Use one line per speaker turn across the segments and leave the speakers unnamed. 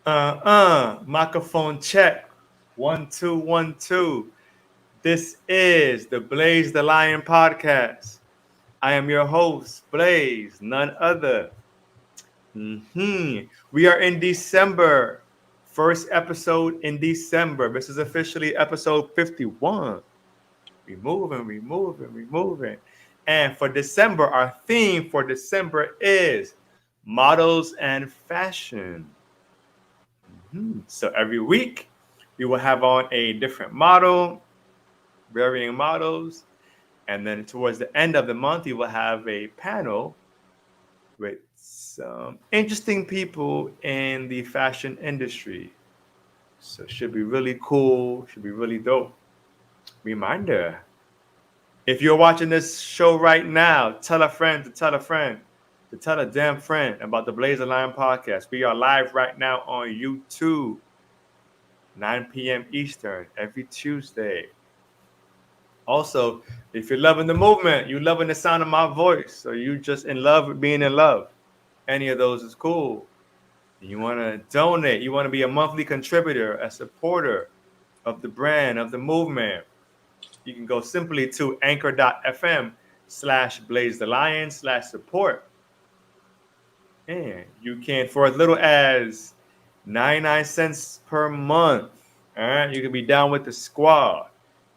Microphone check. 1 2 1 2. This is the Blaze the Lion podcast. I am your host, Blaze, none other. We are in December. First episode in December. This is officially episode 51. We moving. And for December, our theme for December is models and fashion. So every week we will have on a different model, varying models, and then towards the end of the month we will have a panel with some interesting people in the fashion industry. So it should be really cool, should be really dope. Reminder, if you're watching this show right now, tell a friend to tell a friend to tell a damn friend about the Blaze of Lion podcast. We are live right now on YouTube, 9 p.m. Eastern, every Tuesday. Also, if you're loving the movement, you're loving the sound of my voice, or you just in love with being in love, any of those is cool. You want to donate, you want to be a monthly contributor, a supporter of the brand, of the movement, you can go simply to anchor.fm/blaze the lion/support. And you can, for as little as 99 cents per month, all right, you can be down with the squad,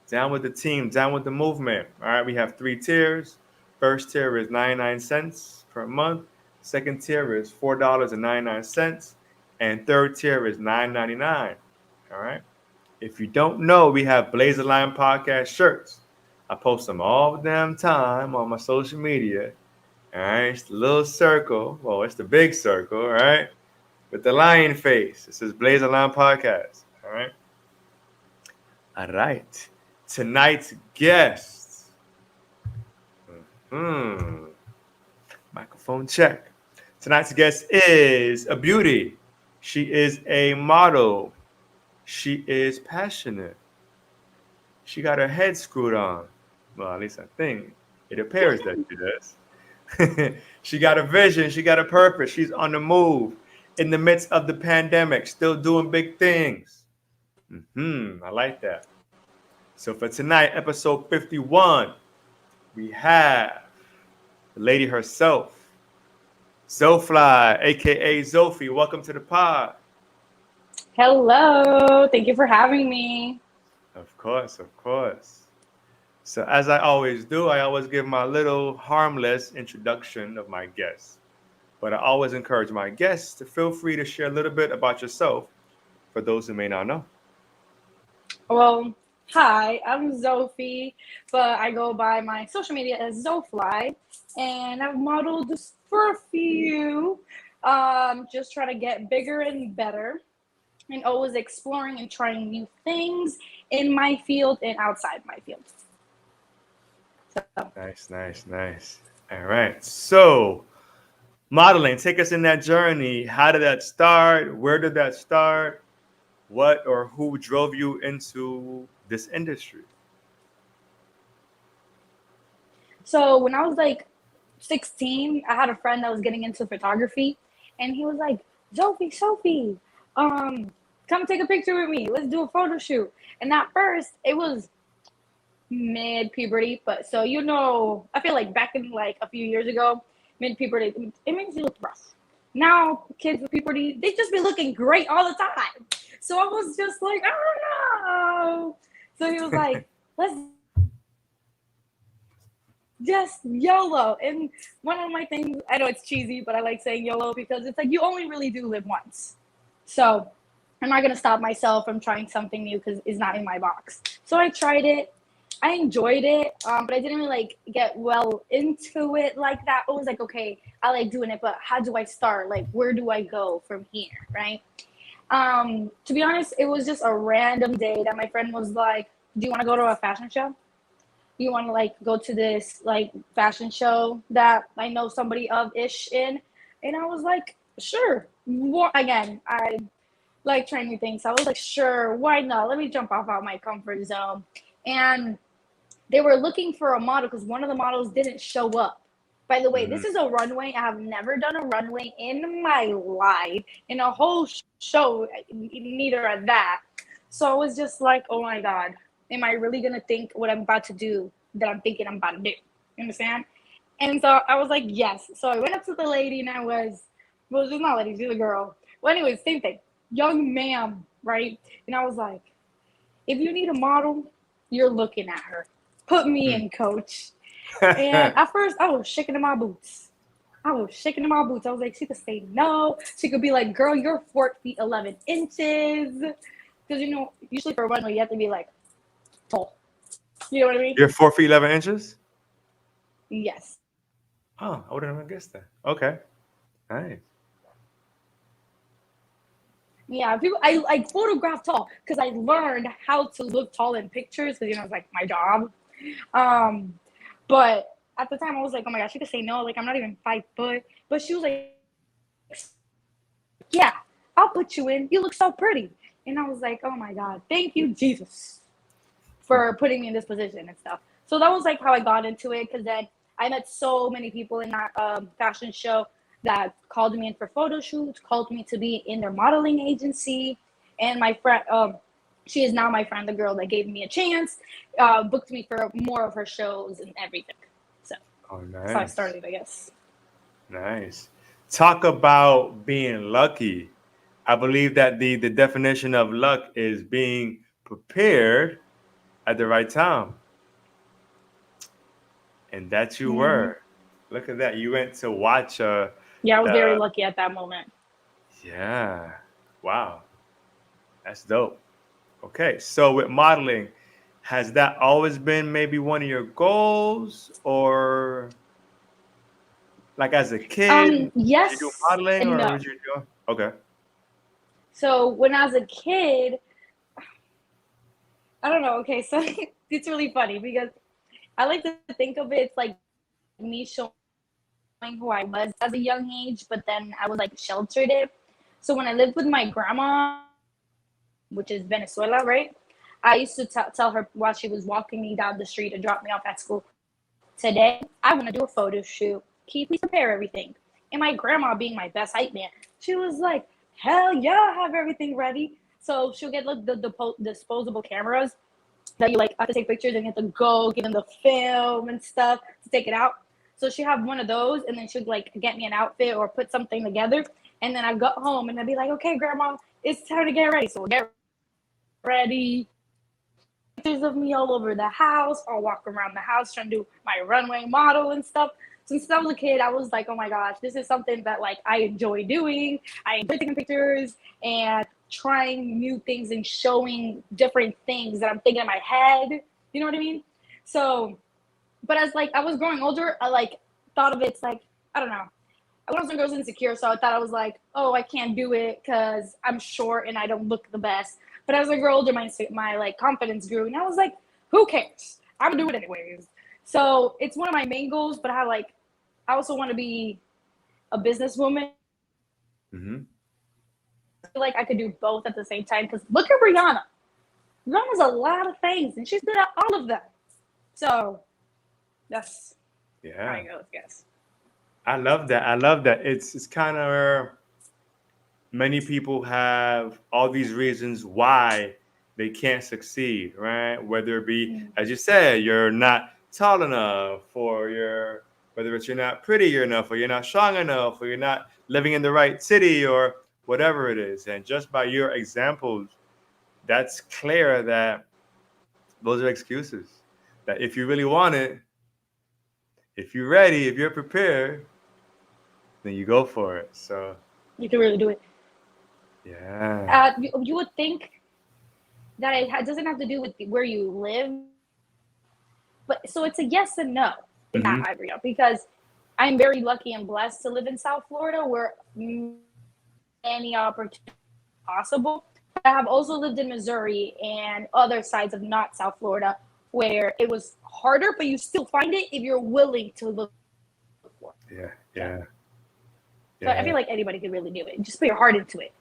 down with the team, down with the movement. All right, we have 3 tiers. First tier is 99 cents per month. Second tier is $4.99. And third tier is $9.99. All right. If you don't know, we have Blaze the Lion podcast shirts. I post them all the damn time on my social media. All right, it's the little circle. Well, it's the big circle, all right? With the lion face. It says Blaze the Lion podcast. All right. All right. Tonight's guest. Microphone check. Tonight's guest is a beauty. She is a model. She is passionate. She got her head screwed on. Well, at least I think. It appears that she does. She got a vision. She got a purpose. She's on the move in the midst of the pandemic, still doing big things. I like that. So for tonight, episode 51, we have the lady herself, Zofie, aka Zofie. Welcome to the pod.
Hello, thank you for having me.
Of course, of course. So as I always do, I always give my little harmless introduction of my guests. But I always encourage my guests to feel free to share a little bit about yourself for those who may not know.
Well, hi, I'm Zofie, but I go by my social media as Zofly, and I've modeled just for a few, just trying to get bigger and better, and always exploring and trying new things in my field and outside my field. So.
Nice. All right. So modeling, take us in that journey. How did that start? Where did that start? What or who drove you into this industry?
So when I was like 16, I had a friend that was getting into photography, and he was like, Sophie, come take a picture with me. Let's do a photo shoot. And at first, it was mid-puberty, but so I feel like back in like a few years ago, mid-puberty, it makes you look rough. Now, kids with puberty, they just be looking great all the time. So I was just like, I don't know. So he was like, let's just YOLO. And one of my things, I know it's cheesy, but I like saying YOLO because it's like you only really do live once. So I'm not going to stop myself from trying something new because it's not in my box. So I tried it. I enjoyed it, but I didn't really like get well into it like that. It was like, okay, I like doing it, but how do I start? Like, where do I go from here, right? To be honest, it was just a random day that my friend was like, do you want to go to a fashion show? You want to like go to this like fashion show that I know somebody of ish in? And I was like, sure. Again, I like trying new things. So I was like, sure, why not? Let me jump off out my comfort zone. And they were looking for a model because one of the models didn't show up. By the way,
Mhm.
this is a runway. I have never done a runway in my life, in a whole show, neither of that. So I was just like, oh my God, am I really going to think what I'm about to do that I'm thinking I'm about to do? You understand? And so I was like, yes. So I went up to the lady and I was, well, she's not a lady, she's a girl. Well, anyways, same thing. Young ma'am, right? And I was like, if you need a model, you're looking at her. Put me
Mm.
in, coach. And at first, I was shaking in my boots. I was shaking in my boots. I was like, she could say no. She could be like, girl, you're 4 feet 11 inches. Because, usually for a runway, you have to be like tall. You know what I mean?
You're 4 feet 11 inches.
Yes.
Oh, I wouldn't have guessed that. Okay, nice.
Yeah, people, I photograph tall because I learned how to look tall in pictures because, it's like my job. Um, but at the time, I was like, oh my gosh, she could say no. Like, I'm not even 5 foot. But she was like, yeah, I'll put you in. You look so pretty. And I was like, oh my God, thank you, Jesus, for putting me in this position and stuff. So that was like how I got into it because then I met so many people in that fashion show that called me in for photo shoots, called me to be in their modeling agency. And my friend, she is now my friend, the girl that gave me a chance, booked me for more of her shows and everything. So
Oh,
that's how I
nice,
started, I guess.
nice. Talk about being lucky. I believe that the definition of luck is being prepared at the right time, and that you
Mm-hmm.
were. Look at that. You went to watch
Yeah, I was
the
very lucky at that moment.
yeah. Wow, that's dope. Okay, so with modeling, has that always been maybe one of your goals, or like as a kid, did you do
Yes
modeling,
and
or
no.
was you doing? Okay.
So when I was a kid, I don't know. Okay, so it's really funny because I like to think of it. It's like me showing who I was as a young age, but then I was like sheltered it. So when I lived with my grandma, which is Venezuela, right? I used to tell her while she was walking me down the street to drop me off at school, today I want to do a photo shoot. Can you please prepare everything? And my grandma, being my best hype man, she was like, hell yeah, I have everything ready. So she'll get like the disposable cameras that you like have to take pictures and you have to go give them the film and stuff to take it out. So she have one of those, and then she'd like get me an outfit or put something together. And then I go home and I'd be like, okay, grandma, it's time to get ready. So we'll get ready. Take pictures of me all over the house. I'll walk around the house trying to do my runway model and stuff. Since I was a kid, I was like, oh my gosh, this is something that like I enjoy doing. I enjoy taking pictures and trying new things and showing different things that I'm thinking in my head. You know what I mean? So, but as like I was growing older, I like thought of it like, I don't know. When I was younger, I was insecure, so I thought I was like, oh, I can't do it because I'm short and I don't look the best. But as I grew older, my like confidence grew, and I was like, who cares? I'm gonna do it anyways. So it's one of my main goals. But I also want to be a businesswoman.
Mm-hmm.
I feel like I could do both at the same time. Because look at Rihanna. Rihanna's a lot of things, and she's good at all of them. So that's how
Yeah,
it goes, I guess.
I love that. I love that. It's kind of many people have all these reasons why they can't succeed, right? Whether it be,
Mm.
as you said, you're not tall enough, or whether it's you're not pretty enough, or you're not strong enough, or you're not living in the right city, or whatever it is. And just by your examples, that's clear that those are excuses. That if you really want it, if you're ready, if you're prepared, then you go for it. So
You can really do it.
yeah.
You would think that doesn't have to do with where you live, but so it's a yes and no in that
Hmm.
I agree on because I'm very lucky and blessed to live in South Florida where many opportunities are possible. But I have also lived in Missouri and other sides of not South Florida where it was harder, but you still find it if you're willing to look for it.
Yeah,
So,
yeah,
so I feel
yeah,
like anybody could really do it. Just put your heart into it.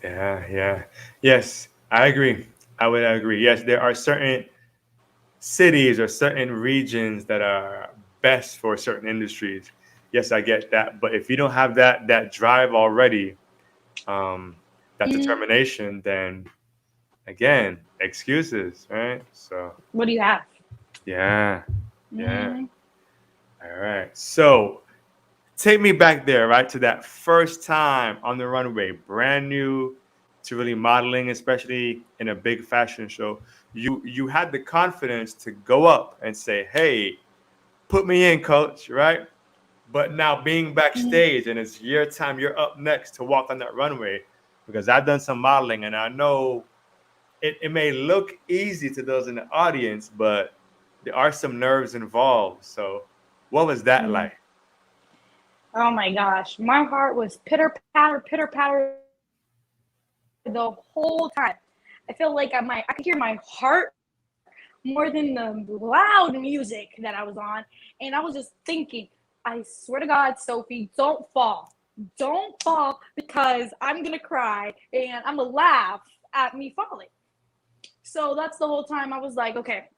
yeah. Yes, I agree. I would agree. Yes, there are certain cities or certain regions that are best for certain industries. Yes, I get that. But if you don't have that drive already, that
Mhm.
determination, then again, excuses, right? So
What do you have?
yeah, yeah.
Mm,
All right. So take me back there, right, to that first time on the runway, brand new to really modeling, especially in a big fashion show. You had the confidence to go up and say, "Hey, put me in, coach," right? But now being
mhm,
backstage and it's your time, you're up next to walk on that runway. Because I've done some modeling and I know it may look easy to those in the audience, but there are some nerves involved. So what was that
mhm.
like?
Oh my gosh, my heart was pitter patter the whole time. I feel like I could hear my heart more than the loud music that I was on, and I was just thinking, I swear to God, Sophie, don't fall, because I'm gonna cry and I'm gonna laugh at me falling. So that's the whole time I was like, okay,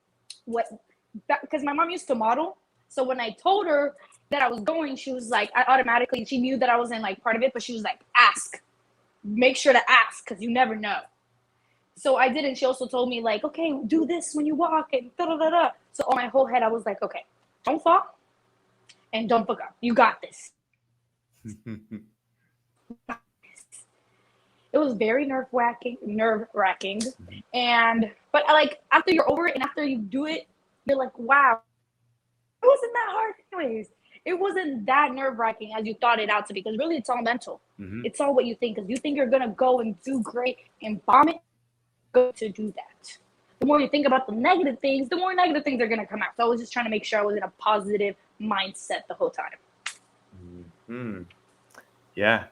what? Because my mom used to model, so when I told her that I was going, she was like, I automatically, she knew that I wasn't like part of it, but she was like, ask, make sure to ask, because you never know. So I did, and she also told me like, okay, do this when you walk and da da da da. So on my whole head, I was like, okay, don't fall and don't fuck up. You got this. It was very nerve wracking, and but I like after you're over it and after you do it, you're like, wow, it wasn't that hard anyways. It wasn't that nerve wracking as you thought it out to be, because really it's all mental.
Hmm.
It's all what you think, because you think you're gonna go and do great and bomb it, go to do that. The more you think about the negative things, the more negative things are gonna come out. So I was just trying to make sure I was in a positive mindset the whole time.
Hmm. Yeah,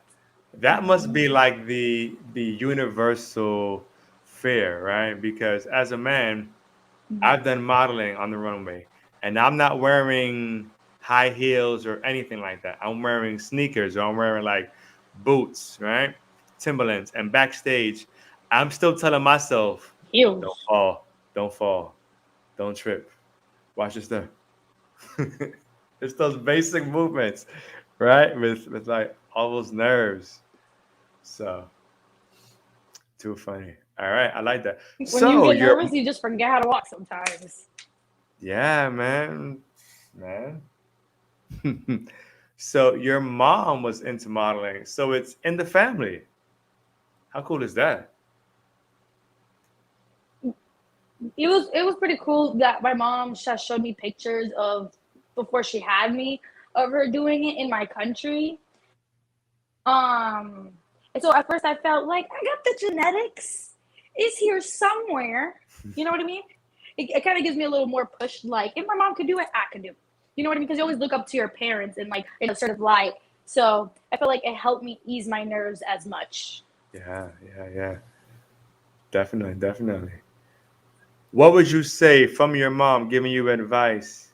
that must be like the universal fear, right? Because as a man, I've done modeling on the runway, and I'm not wearing high heels or anything like that. I'm wearing sneakers or I'm wearing like boots, right? Timberlands. And backstage, I'm still telling myself, don't
Heels.
fall, don't fall, don't trip. Watch your step. It's those basic movements, right? With like all those nerves. So too funny. All right, I like that.
When you
So
get
you're
nervous, you just forget how to walk sometimes.
yeah, man. So your mom was into modeling. So it's in the family. How cool is that?
It was pretty cool that my mom just showed me pictures of before she had me, of her doing it in my country. Um, and so at first I felt like I got the genetics. Is here somewhere. You know what I mean? It kind of gives me a little more push. Like if my mom could do it, I could do it. You know what I mean? Because you always look up to your parents and like in a sort of light. So I feel like it helped me ease my nerves as much.
Yeah. Definitely, definitely. What would you say from your mom giving you advice?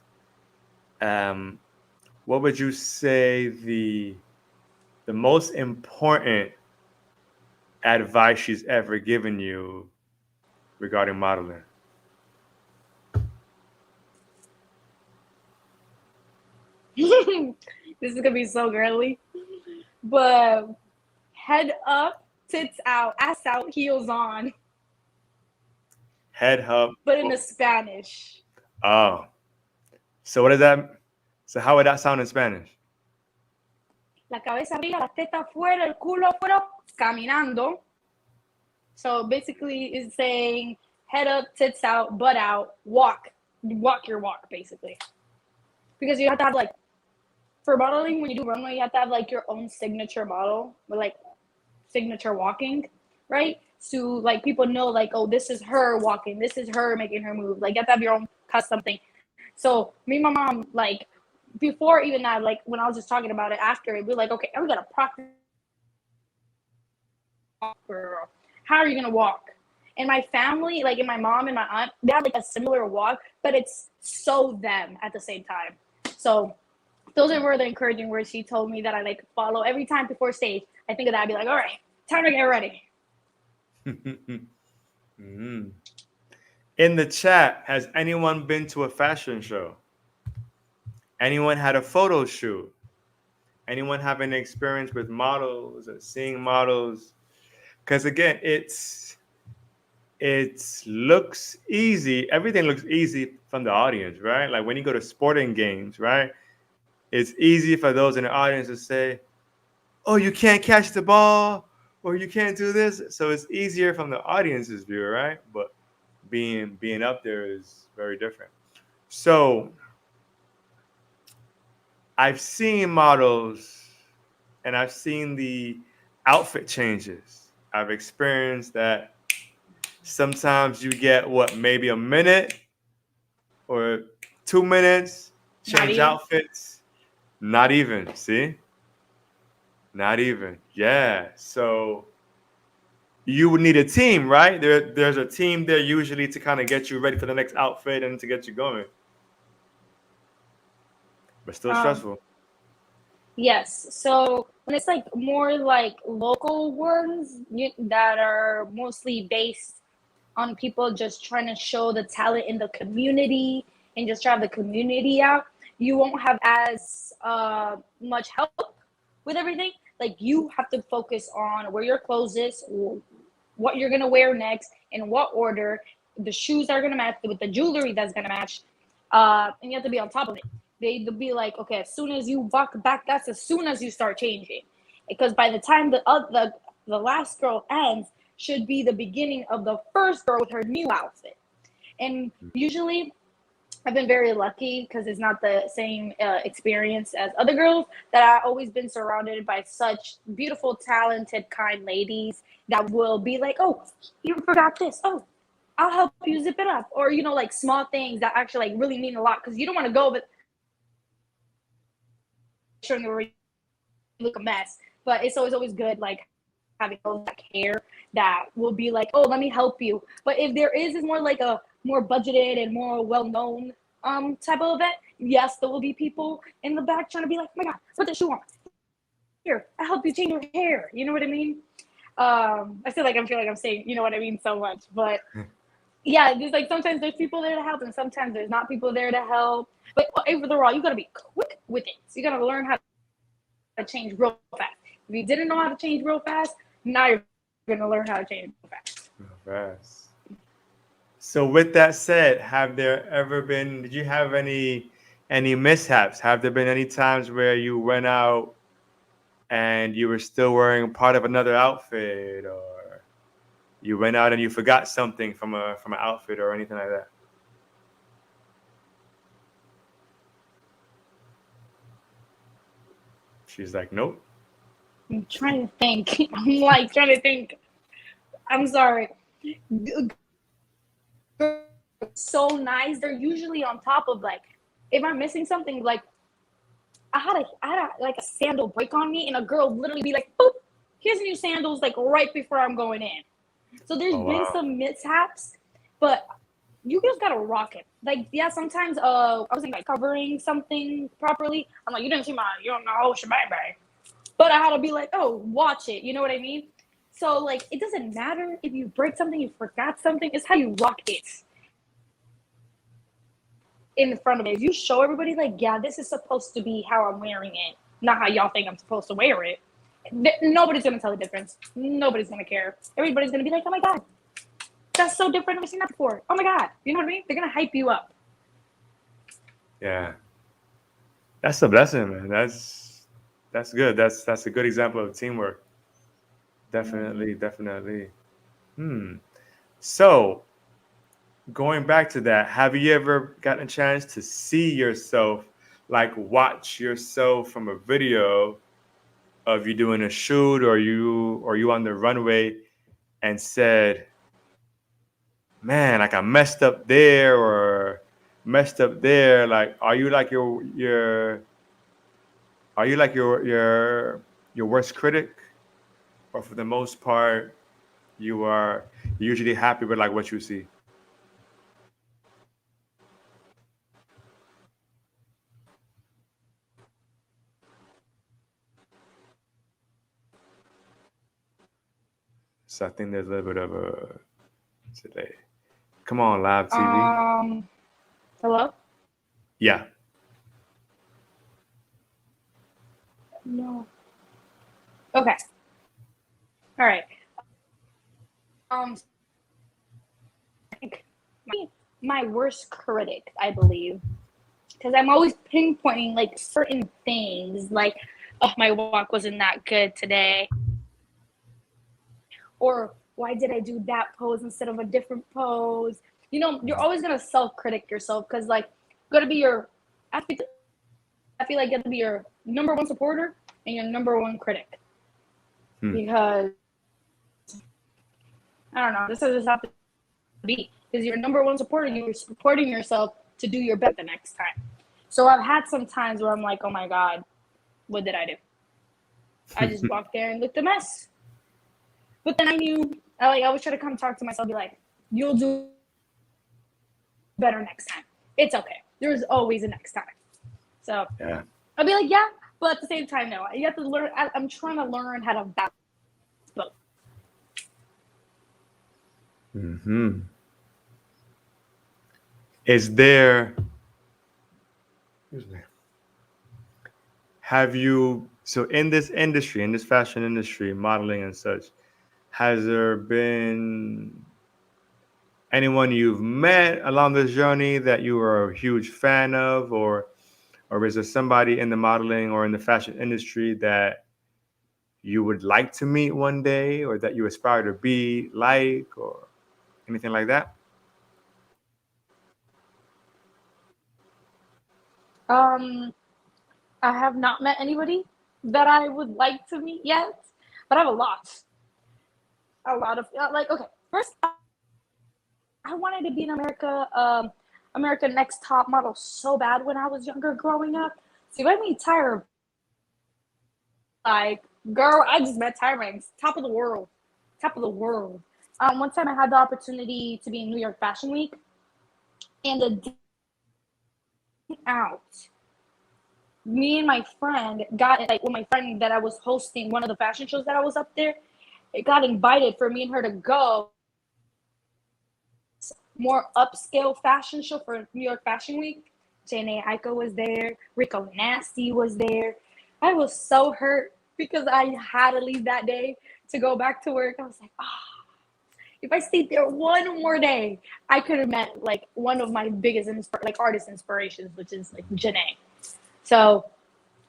Um, what would you say the most important advice she's ever given you regarding modeling?
This is gonna be so girly, but head up, tits out, ass out, heels on,
Head up.
but in the Spanish.
Oh, so what is that? So how would that sound in Spanish?
La cabeza arriba, las tetas fuera, el culo afuera, caminando. So basically, it's saying head up, tits out, butt out, walk your walk, basically. Because you have to have like for modeling when you do runway, you have to have like your own signature model with like signature walking, right? So like people know like, oh, this is her walking, this is her making her move. Like you have to have your own custom thing. So me and my mom, like before even that, like when I was just talking about it after, we were like, okay, we gotta practice, girl. How are you gonna walk? And my family, like in my mom and my aunt, they have like a similar walk, but it's so them at the same time. So those were the encouraging words she told me that I like follow every time before stage. I think of that, I'd be like, all right, time to get ready.
Mhm. In the chat, has anyone been to a fashion show? Anyone had a photo shoot? Anyone have any experience with models or seeing models? Because again, it looks easy. Everything looks easy from the audience, right? Like when you go to sporting games, right? It's easy for those in the audience to say, "Oh, you can't catch the ball," or "You can't do this." So it's easier from the audience's view, right? But being up there is very different. So I've seen models and I've seen the outfit changes. I've experienced that sometimes you get what, maybe a minute or 2 minutes,
Not
change
even.
outfits. Not even, see? Not even. Yeah. So you would need a team, right? There's a team there usually to kind of get you ready for the next outfit and to get you going. But still
Um,
stressful.
yes. So when it's like more like local ones that are mostly based on people just trying to show the talent in the community and just drive the community out, you won't have as much help with everything. Like you have to focus on where your clothes is, what you're gonna wear next, in what order, the shoes are gonna match with the jewelry that's gonna match, and you have to be on top of it. They'll be like, okay, as soon as you walk back, that's as soon as you start changing, because by the time the last girl ends, should be the beginning of the first girl with her new outfit. And usually I've been very lucky because it's not the same experience as other girls, that I've always been surrounded by such beautiful, talented, kind ladies that will be like, "Oh, you forgot this. Oh, I'll help you zip it up," or like small things that actually like really mean a lot, because you don't want to go, but showing where you look a mess. But it's always good like having those that care, that will be like, "Oh, let me help you." But if there is more like a more budgeted and more well known type of event, yes, there will be people in the back trying to be like, "Oh my god, put the shoe on. Here, I help you change your hair." You know what I mean? I feel like I'm saying, you know what I mean, so much. But yeah, there's like sometimes there's people there to help, and sometimes there's not people there to help. But overall, you gotta be quick with it. So you gotta learn how to change real fast. If you didn't know how to change real fast, now you're gonna learn how to change real fast.
Fast. So with that said, did you have any mishaps? Have there been any times where you went out and you were still wearing part of another outfit, or you went out and you forgot something from an outfit or anything like that? She's like, nope.
I'm trying to think. I'm like trying to think. I'm sorry. So nice. They're usually on top of like, if I'm missing something, like I had like a sandal break on me, and a girl literally be like, "Boop, here's new sandals," like right before I'm going in. So there's
Oh
been
wow.
some mishaps, but you just gotta rock it. Like yeah, sometimes I wasn't like covering something properly. I'm like, you don't know whole shebang bang. But I had to be like, oh, watch it. You know what I mean? So like, it doesn't matter if you break something, you forgot something. It's how you rock it in front of it. If you show everybody like, yeah, this is supposed to be how I'm wearing it, not how y'all think I'm supposed to wear it. Nobody's gonna tell the difference. Nobody's gonna care. Everybody's gonna be like, oh my god, that's so different. I've never seen that before. Oh my god, you know what I mean? They're gonna hype you up.
Yeah. That's a blessing, man. That's good. That's a good example of teamwork. Definitely, definitely. Hmm. So going back to that, have you ever gotten a chance to see yourself, like watch yourself from a video of you doing a shoot, or you on the runway, and said, "Man, like I messed up there or messed up there." Like, are you like your worst critic, or for the most part, you are usually happy with like what you see? So I think there's a little bit of a delay. Come on, live TV.
Um, Hello.
Yeah.
No. Okay. All right. My worst critic, I believe, because I'm always pinpointing like certain things, like, oh, my walk wasn't that good today, or why did I do that pose instead of a different pose? You're always gonna self-critic yourself because, like, you gotta be your. I feel like you have to be your number one supporter and your number one critic
Hmm.
because I don't know. This is just have to be because your number one supporter. You're supporting yourself to do your best the next time. So I've had some times where I'm like, oh my god, what did I do? I just walked there and looked a mess. But then I knew, I always try to come talk to myself, be like, you'll do better next time. It's okay. There's always a next time. So
Yeah.
I'll be like, yeah, but at the same time, no. You have to learn. I'm trying to learn how to balance both.
Hmm. Is there, excuse me, have you, so in this industry, in this fashion industry, modeling and such, has there been anyone you've met along this journey that you were a huge fan of, or is there somebody in the modeling or in the fashion industry that you would like to meet one day, or that you aspire to be like, or anything like that?
Um, I have not met anybody that I would like to meet yet, but I have a lot of like. Okay, first, I wanted to be an American Next Top Model so bad when I was younger, growing up. See, when I meet Tyra, like, girl, I just met Tyra Banks, top of the world, top of the world. One time I had the opportunity to be in New York Fashion Week, and the day out, me and my friend got like, well, my friend that I was hosting one of the fashion shows that I was up there, it got invited for me and her to go more upscale fashion show for New York Fashion Week. Janae Aiko was there. Rico Nasty was there. I was so hurt because I had to leave that day to go back to work. I was like, oh, if I stayed there one more day, I could have met like one of my biggest like artist inspirations, which is like Janae. So,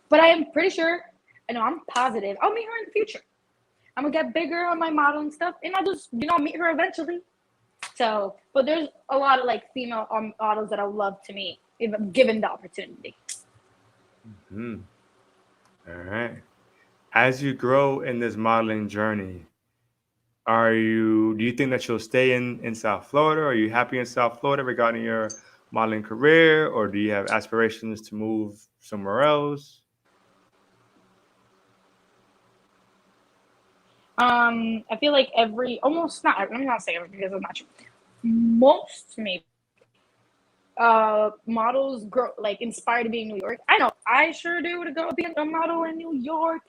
but I am pretty sure, I know, I'm positive I'll meet her in the future. I'm gonna get bigger on my modeling stuff, and I'll just, meet her eventually. So, but there's a lot of like female models that I would love to meet if given the opportunity.
Hmm. All right. As you grow in this modeling journey, do you think that you'll stay in South Florida? Are you happy in South Florida regarding your modeling career, or do you have aspirations to move somewhere else?
I feel like almost not. Let me not say every because I'm not sure. Most maybe models grow like inspired to be in New York. I know I sure do to go be a model in New York.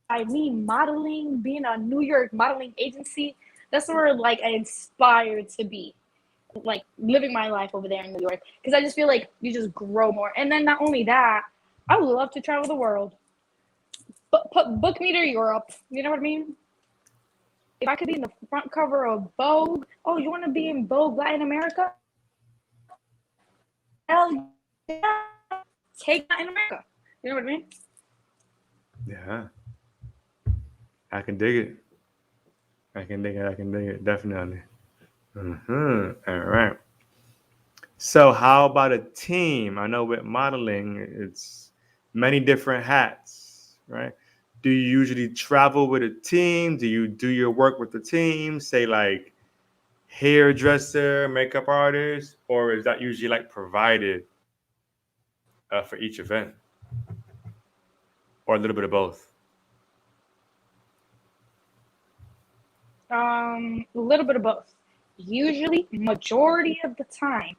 I mean, modeling, being a New York modeling agency, that's where like I inspired to be, like living my life over there in New York. Because I just feel like you just grow more. And then not only that, I would love to travel the world. Book me to Europe. You know what I mean? If I could be in the front cover of Vogue, oh, you want to be in Vogue Latin America? Hell yeah, take that in America. You know what I mean?
Yeah, I can dig it. I can dig it. I can dig it. Definitely. All right. So, how about a team? I know with modeling, it's many different hats, right? Do you usually travel with a team? Do you do your work with the team? Say, like, hairdresser, makeup artist, or is that usually like provided for each event, or a little bit of both?
A little bit of both. Usually, majority of the time,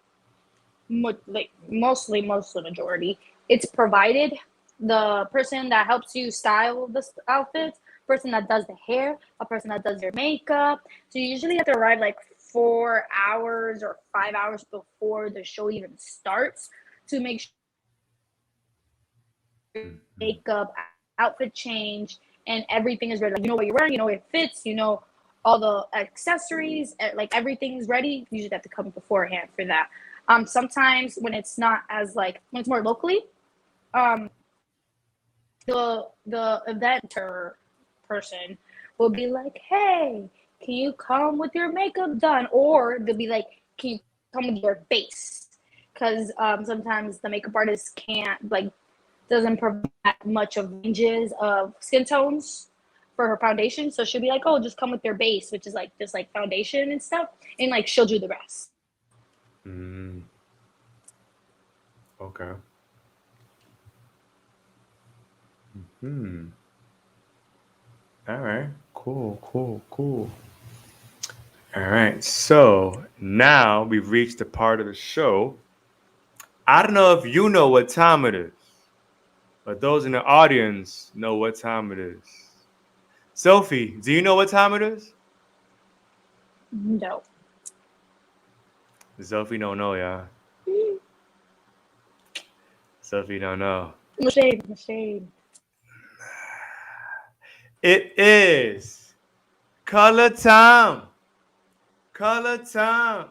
like mostly majority, it's provided. The person that helps you style the outfits, person that does the hair, a person that does your makeup. So you usually have to arrive like 4 hours or 5 hours before the show even starts to make sure
Mhm.
makeup, outfit change, and everything is ready. Like, you know what you're wearing, you know it fits, you know all the accessories, like everything's ready. You just have to come beforehand for that. Sometimes when it's not as like when it's more locally, um, the eventer person will be like, "Hey, can you come with your makeup done?" Or they'll be like, "Can you come with your base?" Because sometimes the makeup artist can't like doesn't provide much of ranges of skin tones for her foundation. So she'll be like, "Oh, just come with your base," which is like just like foundation and stuff, and like she'll do the rest.
Mm, okay. Hmm. All right. Cool. Cool. Cool. All right. So now we've reached the part of the show. I don't know if you know what time it is, but those in the audience know what time it is. Sophie, do you know what time it is?
No.
Sophie don't know, y'all. Sophie don't know.
No shade, no shade.
It is color time. Color time.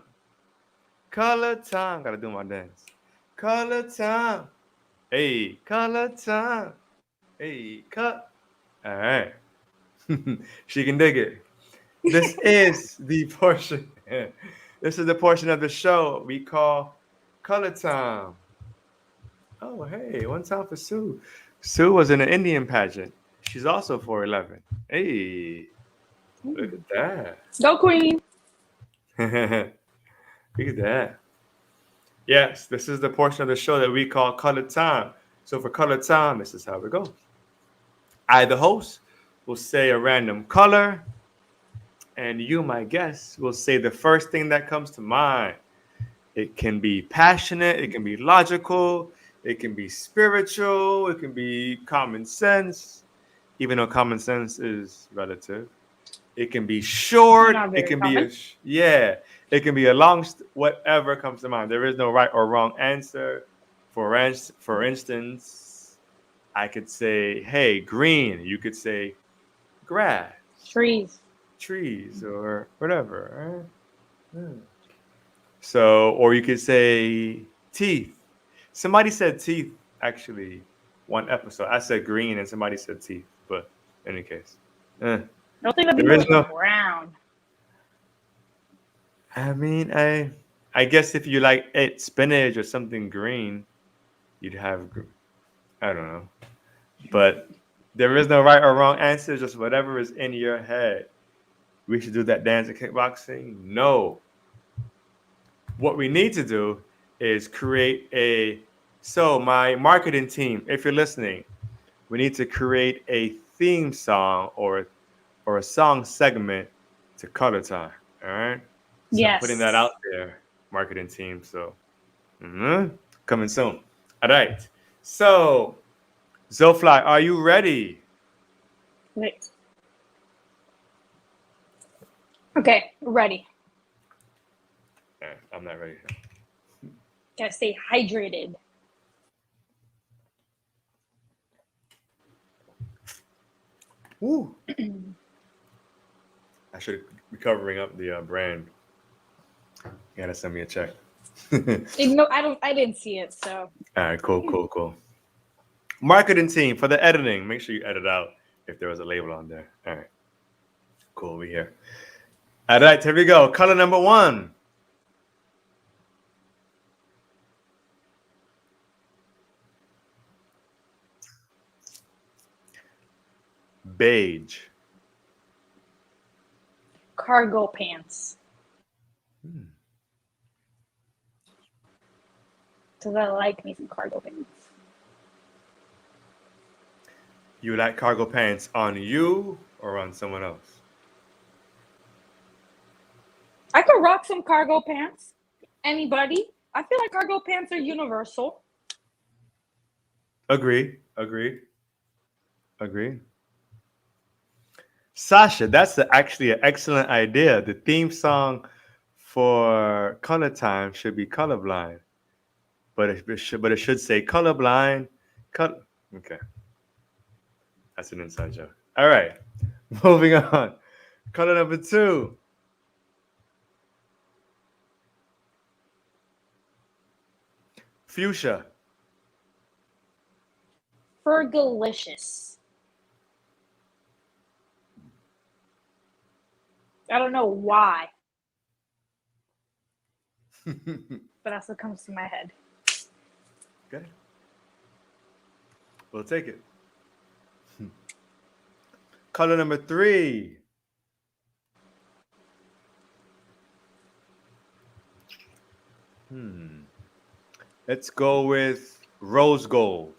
Color time. Gotta do my dance. Color time. Hey, color time. Hey, cut. All right. She can dig it. This is the portion. This is the portion of the show we call color time. Oh, hey, one time for Sue. Sue was in an Indian pageant. She's also 4'11". Hey, look at that.
Go Queen.
Look at that. Yes, this is the portion of the show that we call color time. So for color time, this is how it goes. I, the host, will say a random color, and you, my guest, will say the first thing that comes to mind. It can be passionate, it can be logical, it can be spiritual, it can be common sense, even though common sense is relative. It can be short,
Not
it
very
can be
common.
yeah, it can be a long, whatever comes to mind. There is no right or wrong answer. For instance, I could say, hey, green. You could say grass,
Trees.
trees, or whatever. Right? Yeah. So, or you could say teeth. Somebody said teeth actually one episode. I said green and somebody said teeth, but in any case, eh,
I don't think that
there
people
is
was
no.
brown.
I mean, I guess if you like it spinach or something green, you'd have I don't know, but there is no right or wrong answer. Just whatever is in your head. We should do that dance and kickboxing. No, what we need to do is create a. So my marketing team, if you're listening, we need to create a theme song or a song segment to color time. All right. So I'm putting that out
Yes.
there, marketing team. So coming soon. All right. So Zofly, are you ready?
Wait. Okay, ready.
I'm not ready.
Gotta stay hydrated.
Woo. I should be covering up the brand. You gotta send me a check. All
No, I didn't see it, so
right, cool, cool, cool. Marketing team for the editing. Make sure you edit out if there was a label on there. All right, cool. We here. All right, here we go. Color number one. Beige.
cargo pants.
Hmm.
Because I like me some cargo pants.
You like cargo pants on you or on someone else?
I could rock some cargo pants. Anybody? I feel like cargo pants are universal.
Agree. Agree. Agree. Sasha, that's actually an excellent idea. The theme song for Color Time should be colorblind, but it should say colorblind. Cut. Okay. That's an inside joke. All right. Moving on. Color number 2. Fuchsia.
Fergalicious. I don't know why, but that's what comes to my head.
Okay. We'll take it. Color number 3. Let's go with rose gold.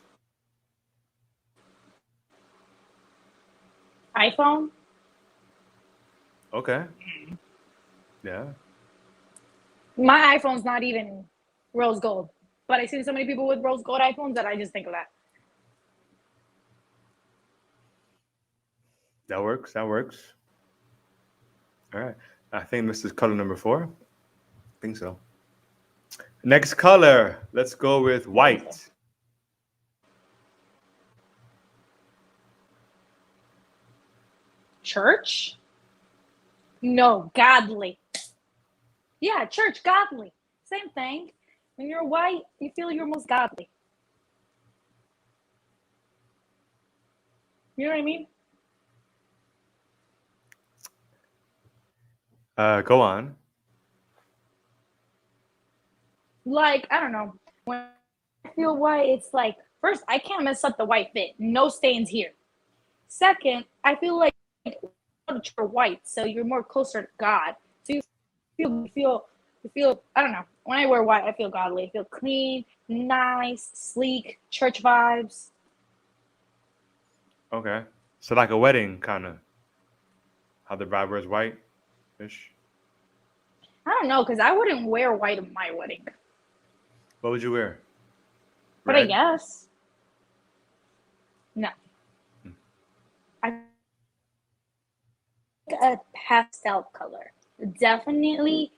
iPhone?
Okay. Yeah.
My iPhone's not even rose gold, but I've seen so many people with rose gold iPhones that I just think of that.
That works. That works. All right. I think this is color number 4. I think so. Next color. Let's go with white.
Church? No, godly. Yeah, church, godly. Same thing. When you're white, you feel you're most godly. You know what I mean?
Go on.
Like, I don't know. When I feel white, it's like, first, I can't mess up the white fit. No stains here. Second, I feel like you're white, so you're more closer to God. So you feel, I don't know. When I wear white, I feel godly. I feel clean, nice, sleek, church vibes.
Okay. So like a wedding, kind of. How the bride wears white-ish.
I don't know, because I wouldn't wear white at my wedding.
What would you wear?
But I
Red?
guess. No. I think a pastel color. Definitely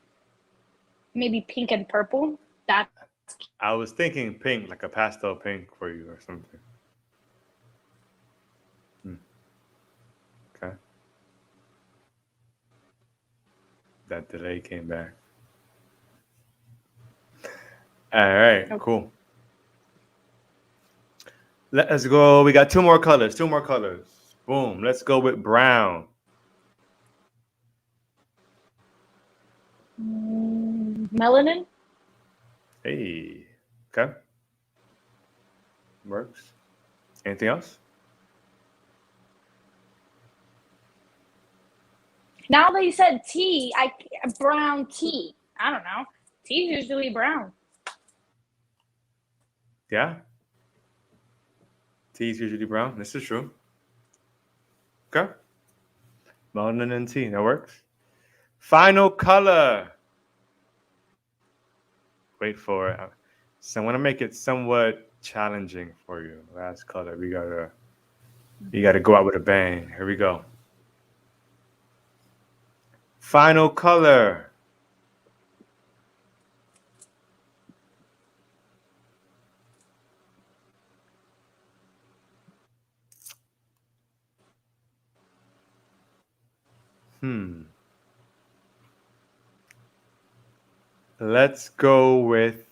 maybe pink and purple. That's
I was thinking pink, like a pastel pink for you or something. Okay. That delay came back. All right,
okay.
cool. Let's go. We got 2 more colors. 2 more colors. Boom. Let's go with brown.
Melanin?
Hey. Okay. Works. Anything else?
Now that you said tea, brown tea. I don't know. Tea's usually brown.
Yeah. Tea is usually brown. This is true. Okay. Melanin and tea. That works. Final color. Wait for it. So I want to make it somewhat challenging for you. Last color. You gotta go out with a bang. Here we go. Final color. Let's go with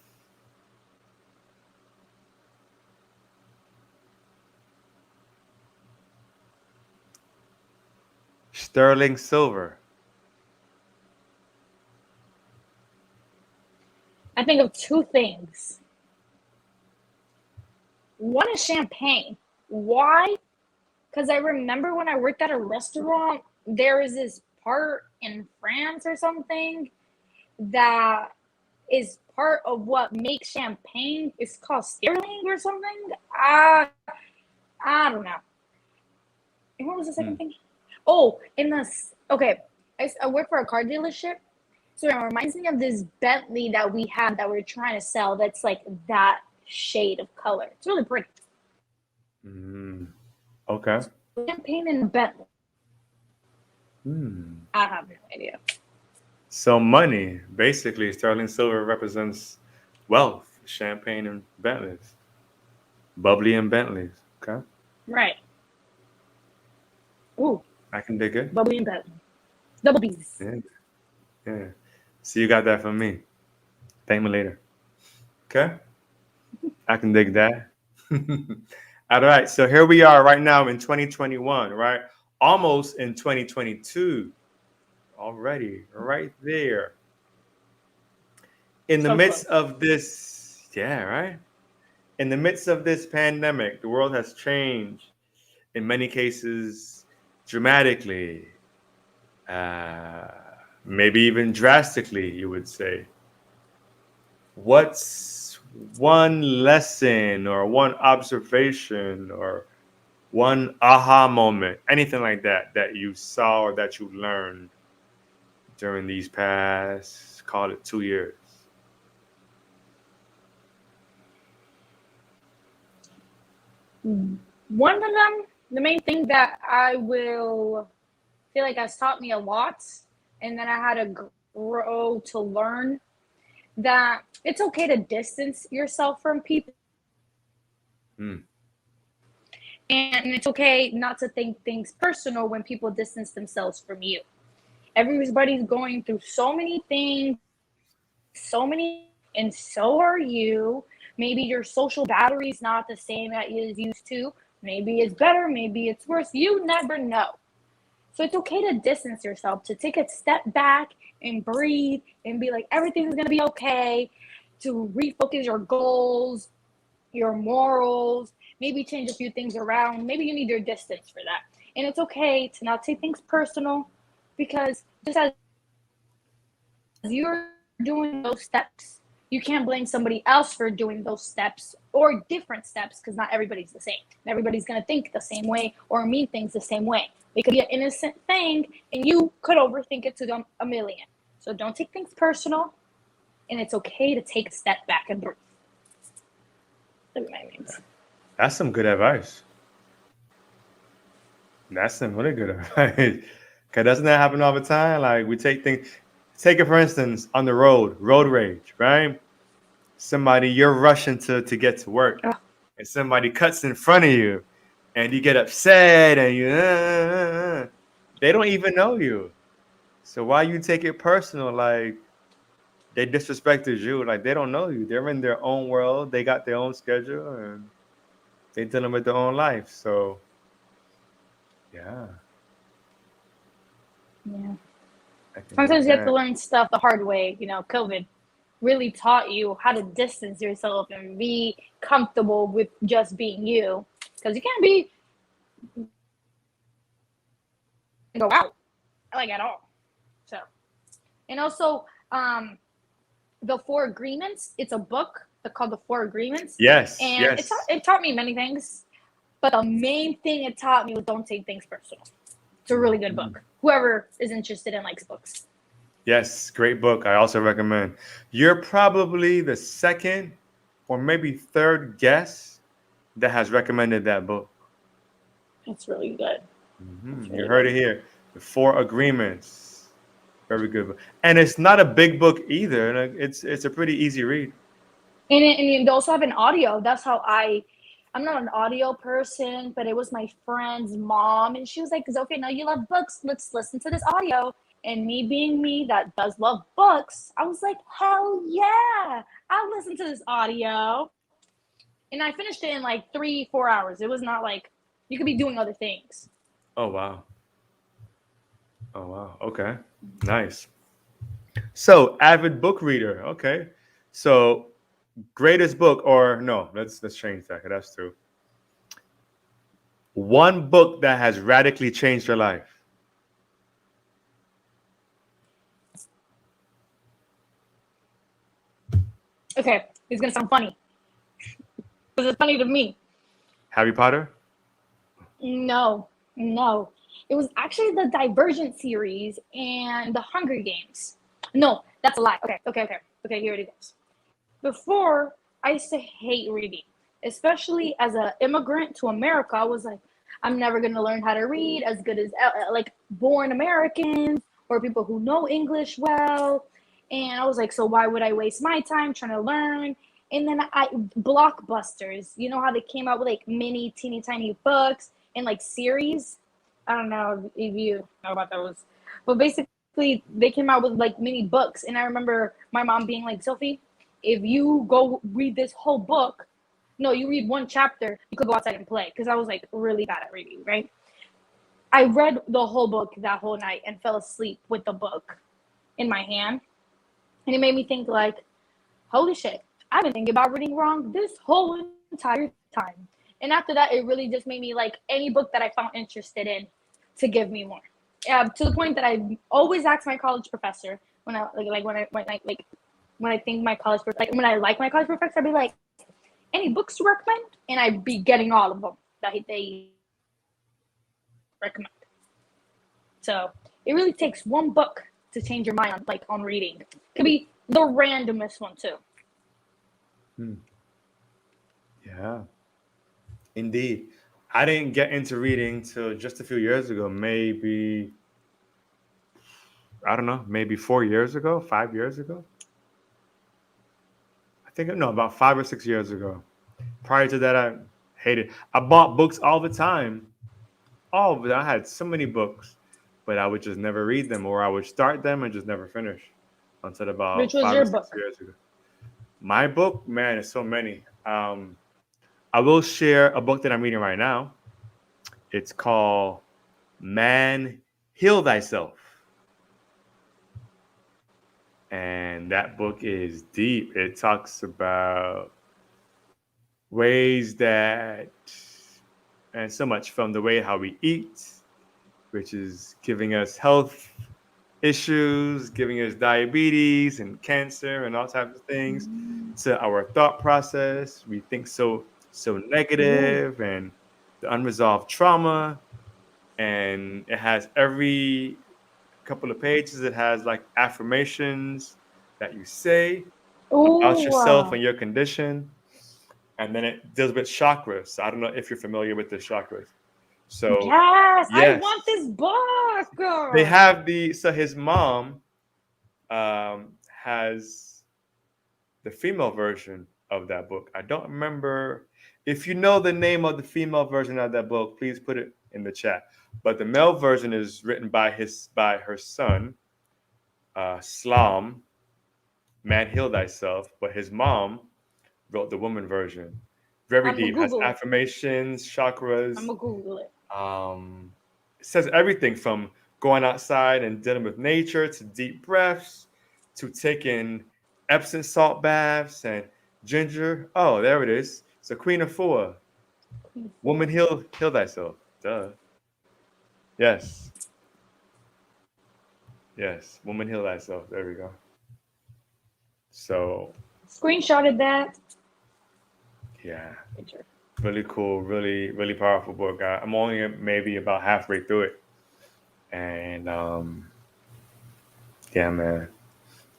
sterling silver.
I think of 2 things. One is champagne. Why? Because I remember when I worked at a restaurant, there is this part in France or something that is part of what makes champagne. It's called sterling or something. I don't know. And what was the second thing? Oh, okay. I work for a car dealership, so it reminds me of this Bentley that we had that we're trying to sell. That's like that shade of color. It's really pretty.
Okay.
Champagne and Bentley. I have no idea.
So money, basically, sterling silver represents wealth, champagne and Bentleys, bubbly and Bentleys. Okay.
Right. Ooh,
I can dig it.
bubbly and bed. Double B's.
Yeah. Yeah. So you got that from me. Thank me later. Okay. I can dig that. All right. So here we are right now in 2021, right? Almost in 2022 already, right there. In the
So
midst
close.
of this, yeah, right? In the midst of this pandemic, the world has changed in many cases dramatically, uh, maybe even drastically, you would say. What's one lesson or one observation or one aha moment, anything like that, that you saw or that you learned during these past, call it 2 years?
One of them, the main thing that I will feel like has taught me a lot, and then I had to grow to learn that it's okay to distance yourself from people,
Hmm.
and it's okay not to think things personal when people distance themselves from you. Everybody's going through so many things, so many, and so are you. Maybe your social battery is not the same as it used to. Maybe it's better, maybe it's worse. You never know. So it's okay to distance yourself, to take a step back and breathe and be like, everything's going to be okay, to refocus your goals, your morals, maybe change a few things around. Maybe you need your distance for that. And it's okay to not take things personal, because just as you're doing those steps, you can't blame somebody else for doing those steps or different steps, because not everybody's the same. Everybody's going to think the same way or mean things the same way. It could be an innocent thing, and you could overthink it to a million. So don't take things personal, and it's okay to take a step back and breathe. That's what my means.
That's some good advice. That's some really good advice. Cause doesn't that happen all the time? Like we take things, take it for instance on the road rage, right? Somebody you're rushing to get to work,
Oh,
and somebody cuts in front of you, and you get upset, and you they don't even know you. So why you take it personal? Like they disrespected you. Like they don't know you. They're in their own world. They got their own schedule, and they dealing with their own life. So yeah,
yeah.
I can dig
Sometimes you have to
that.
learn stuff the hard way. COVID really taught you how to distance yourself and be comfortable with just being you, because you can't be go out like at all. So, and also, the Four Agreements. It's a book called the Four Agreements,
Yes,
and
yes,
it taught me many things. But the main thing it taught me was don't take things personal. It's a really good
Mhm.
book. Whoever is interested in likes books.
Yes. Great book. I also recommend. You're probably the second or maybe third guest that has recommended that book.
It's really good. It's
You
really
heard
good.
it here. The Four Agreements. Very good book. And it's not a big book either. Like, it's a pretty easy read.
And you also have an audio. That's how I'm not an audio person, but it was my friend's mom, and she was like, "Okay, now you love books. Let's listen to this audio." And me being me that does love books, I was like, "Hell yeah! I'll listen to this audio." And I finished it in like 3-4 hours. It was not like you could be doing other things.
Oh wow. Oh wow. Okay. Nice. So avid book reader. Okay. So greatest book or no, let's change that. 'Cause that's true. One book that has radically changed your life.
Okay, it's gonna sound funny because it's funny to me.
Harry Potter?
No, no. It was actually the Divergent series and the Hunger Games. No, that's a lie. Okay. Here it goes. Before, I used to hate reading, especially as an immigrant to America. I was like, I'm never gonna learn how to read as good as like born Americans or people who know English well. And I was like, so why would I waste my time trying to learn? And then I blockbusters. You know how they came out with like mini, teeny, tiny books and like series. I don't know if you know about those, but basically they came out with like mini books. And I remember my mom being like, Sophie, if you go read this whole book, no, you read one chapter, you could go outside and play. Because I was like really bad at reading, right? I read the whole book that whole night and fell asleep with the book in my hand. And it made me think like, holy shit, I've been thinking about reading wrong this whole entire time. And after that, it really just made me like any book that I found interested in to give me more. To the point that I always ask my college professor when I when I think my college like when I like my college professor, I'd be like, any books to recommend, and I'd be getting all of them that they recommend. So it really takes one book to change your mind on reading. Could be the randomest one too.
Hmm. Yeah, indeed. I didn't get into reading till just a few years ago. Maybe, I don't know, maybe 4 years ago, 5 years ago. I think, no, about 5 or 6 years ago. Prior to that, I hated. I bought books all the time. All of it. I had so many books, but I would just never read them, or I would start them and just never finish until about
Which was
five
your
or six
book?
years ago. My book, man, there's so many. I will share a book that I'm reading right now. It's called Man Heal Thyself. And that book is deep. It talks about ways that, and so much from the way how we eat, which is giving us health issues, giving us diabetes and cancer and all types of things, to our thought process. We think so
Ooh.
negative, and the unresolved trauma. And it has every couple of pages, it has like affirmations that you say about
Ooh.
yourself and your condition. And then it deals with chakras. So I don't know if you're familiar with the chakras. So
Yes, I
yes,
want this
they
book.
have the, so his mom has the female version of that book. I don't remember. If you know the name of the female version of that book, please put it in the chat. But the male version is written by her son, Slam, Man Heal Thyself. But his mom wrote the woman version. Very
I'm gonna
deep. Has
Google it.
affirmations,
I'm
chakras.
gonna Google it.
Um, it says everything from going outside and dealing with nature, to deep breaths, to taking Epsom salt baths and ginger. Oh, there it is. So Queen of Four,
Queen
woman
Four.
heal thyself. Duh. Yes, yes, woman heal thyself. There we go. So
Screenshotted that
yeah,
picture.
really cool, really powerful book. I'm only maybe about halfway through it, and yeah, man.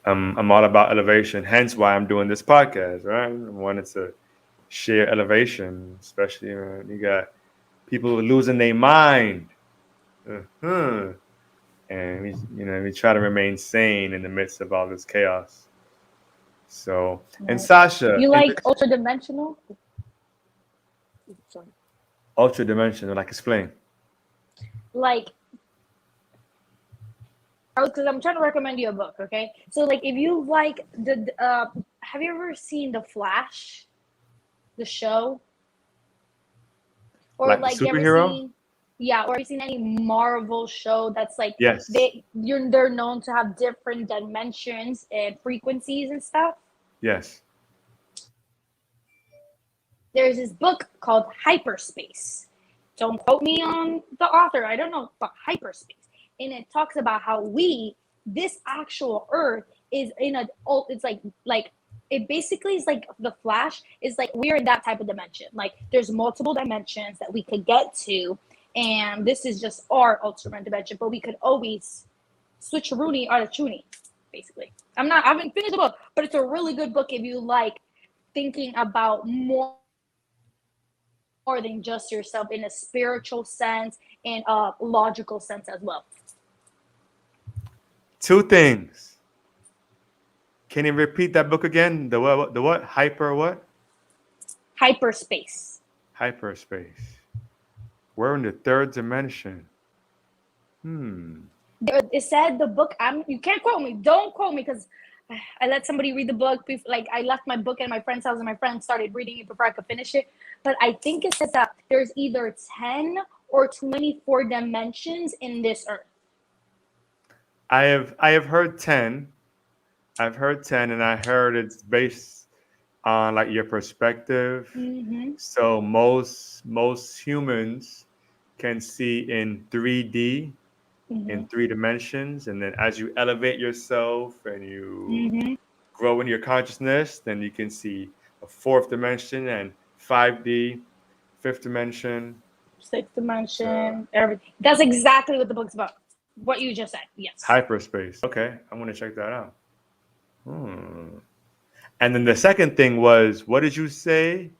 I'm all about elevation. Hence why I'm doing this podcast, right? I wanted to share elevation, especially when you got people losing their mind. Uh-huh. And we try to remain sane in the midst of all this chaos. So, and
Right.
Sasha,
You
in
like
this
ultra dimensional? Sorry.
ultra dimensional, like explain.
Like, because I'm trying to recommend you a book, okay? So like, if you like have you ever seen The Flash, the show, or
Like the
like you ever
superhero?
seen, yeah, or have you seen any Marvel show that's like
Yes.
they're known to have different dimensions and frequencies and stuff?
Yes.
There's this book called Hyperspace. Don't quote me on the author, I don't know, but Hyperspace. And it talks about how this actual Earth is in it's like it basically is like the Flash is like we're in that type of dimension. Like there's multiple dimensions that we could get to, and this is just our ultimate dimension, but we could always switch Rooney or the Chuny, basically. I haven't finished the book, but it's a really good book if you like thinking about more than just yourself in a spiritual sense and a logical sense as well.
Two things. Can you repeat that book again? The what? The what? Hyper what?
Hyperspace.
Hyperspace. We're in the third dimension. Hmm.
It said the book. You can't quote me. Don't quote me because I let somebody read the book. Like I left my book at my friend's house, and my friend started reading it before I could finish it. But I think it says that there's either 10 or 24 dimensions in this earth.
I have heard 10. I've heard 10, and I heard it's based on like your perspective.
Mm-hmm.
So most humans can see in 3D,
Mm-hmm.
in three dimensions, and then as you elevate yourself and you
Mm-hmm.
grow in your consciousness, then you can see a fourth dimension and 5D, fifth dimension.
Sixth
So
dimension. Everything. That's exactly what the book's about. What you just said. Yes.
hyperspace. Okay, I'm gonna check that out. Hmm. And then the second thing was, what did you say?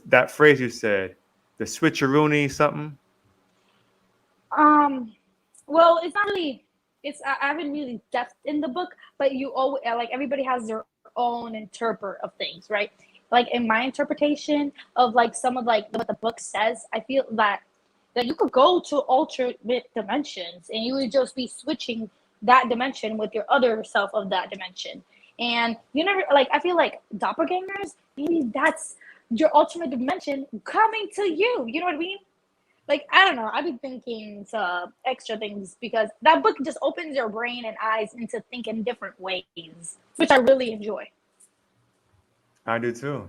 That phrase you said, the switcheroony something.
Um. Well, it's not really. It's I haven't really depth in the book, but you always like everybody has their own interpret of things, right? Like in my interpretation of like some of like what the book says, I feel that you could go to alternate dimensions and you would just be switching that dimension with your other self of that dimension. And you never like I feel like doppelgangers, maybe that's your ultimate dimension coming to you. You know what I mean? Like I don't know. I've been thinking extra things because that book just opens your brain and eyes into thinking different ways, which I really enjoy.
I do too.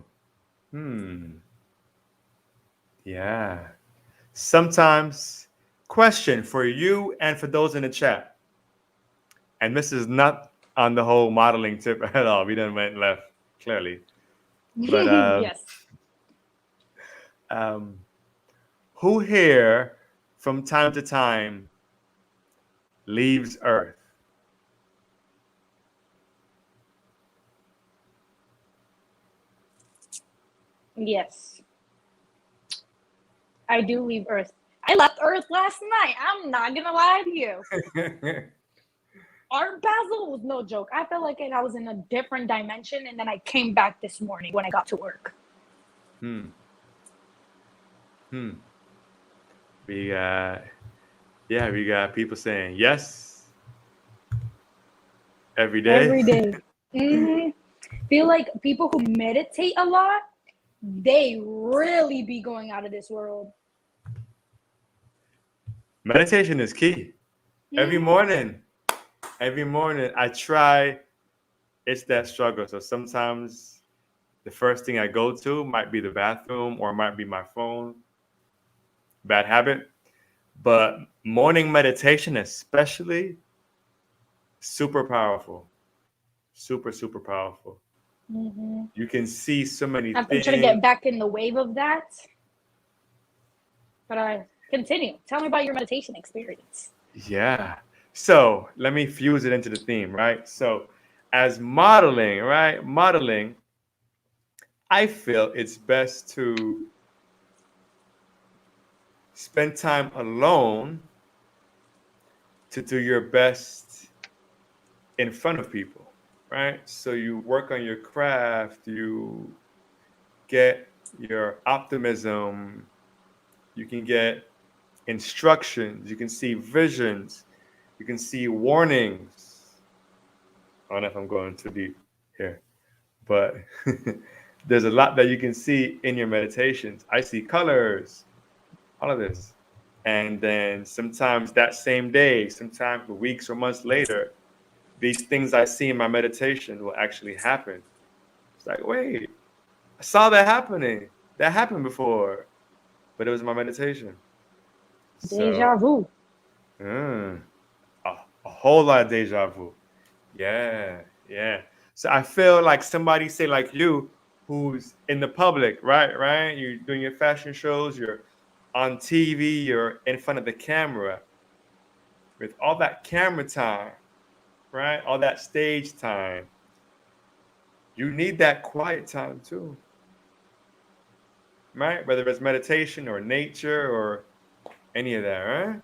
Hmm. Yeah. Sometimes, question for you and for those in the chat. And this is not on the whole modeling tip at all. We done went left clearly. But
Yes.
um, who here, from time to time, leaves Earth?
Yes. I do leave Earth. I left Earth last night. I'm not gonna lie to you. Art Basel was no joke. I felt like I was in a different dimension, and then I came back this morning when I got to work.
hmm. Hmm. We got yeah, we got people saying yes every day.
Every day. Mm-hmm. Feel like people who meditate a lot, they really be going out of this world.
Meditation is key. Every
Mm-hmm.
morning, every morning I try. It's that struggle. So sometimes the first thing I go to might be the bathroom or might be my phone. Bad habit. But morning meditation, especially, super powerful. Super powerful.
Mm-hmm.
You can see so many
I'm trying to get
things.
back in the wave of that, but I continue. Tell me about your meditation experience.
Yeah. So let me fuse it into the theme, right? So, as modeling, right? Modeling, I feel it's best to spend time alone to do your best in front of people, right? So you work on your craft, you get your optimism, you can get instructions, you can see visions, you can see warnings. I don't know if I'm going too deep here, but there's a lot that you can see in your meditations. I see colors, all of this. And then sometimes that same day, sometimes weeks or months later, these things I see in my meditation will actually happen. It's like, wait, I saw that happening. That happened before, but it was my meditation.
Deja
So,
vu.
mm, a whole lot of deja vu. Yeah, yeah. So I feel like somebody say like you, who's in the public, right? Right? You're doing your fashion shows. You're on TV. You're in front of the camera with all that camera time, right? All that stage time. You need that quiet time too, right? Whether it's meditation or nature or any of that, right?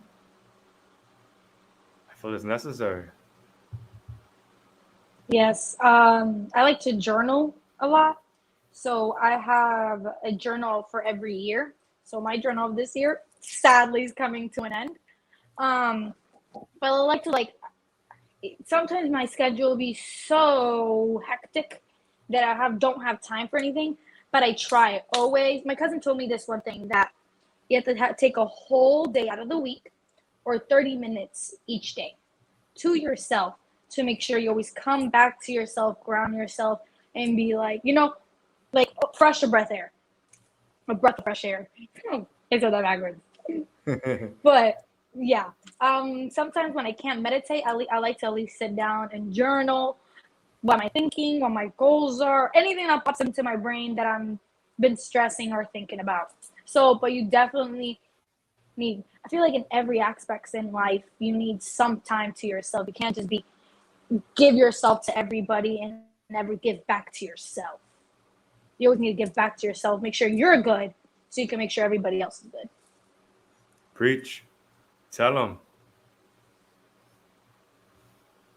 I feel it's necessary.
Yes. I like to journal a lot. So I have a journal for every year. So my journal of this year sadly is coming to an end. Um, but I like to like sometimes my schedule will be so hectic that don't have time for anything. But I try always. My cousin told me this one thing that you have to take a whole day out of the week or 30 minutes each day to yourself to make sure you always come back to yourself, ground yourself, and be like, like fresh breath air, a breath of fresh air. I said that backwards. But yeah, sometimes when I can't meditate, I like to at least sit down and journal what am I thinking, what my goals are, anything that pops into my brain that I'm been stressing or thinking about. So, but you definitely need. I feel like in every aspects in life, you need some time to yourself. You can't just be give yourself to everybody and never give back to yourself. You always need to give back to yourself. Make sure you're good, so you can make sure everybody else is good.
Preach. Tell them.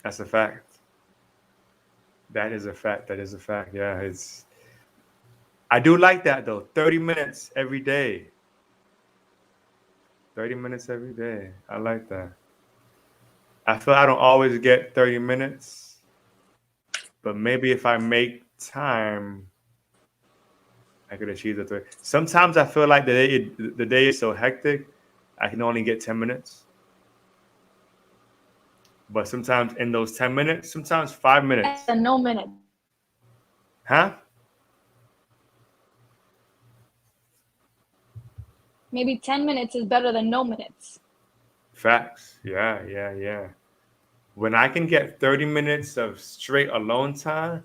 That's a fact. That is a fact. That is a fact. Yeah, it's. I do like that though. 30 minutes every day. 30 minutes every day. I like that. I feel I don't always get 30 minutes, but maybe if I make time, I could achieve the 30. Sometimes I feel like the day is so hectic, I can only get 10 minutes. But sometimes in those 10 minutes, sometimes 5 minutes.
And no minutes.
Huh?
Maybe 10 minutes is better than no minutes.
Facts. Yeah, yeah, yeah. When I can get 30 minutes of straight alone time,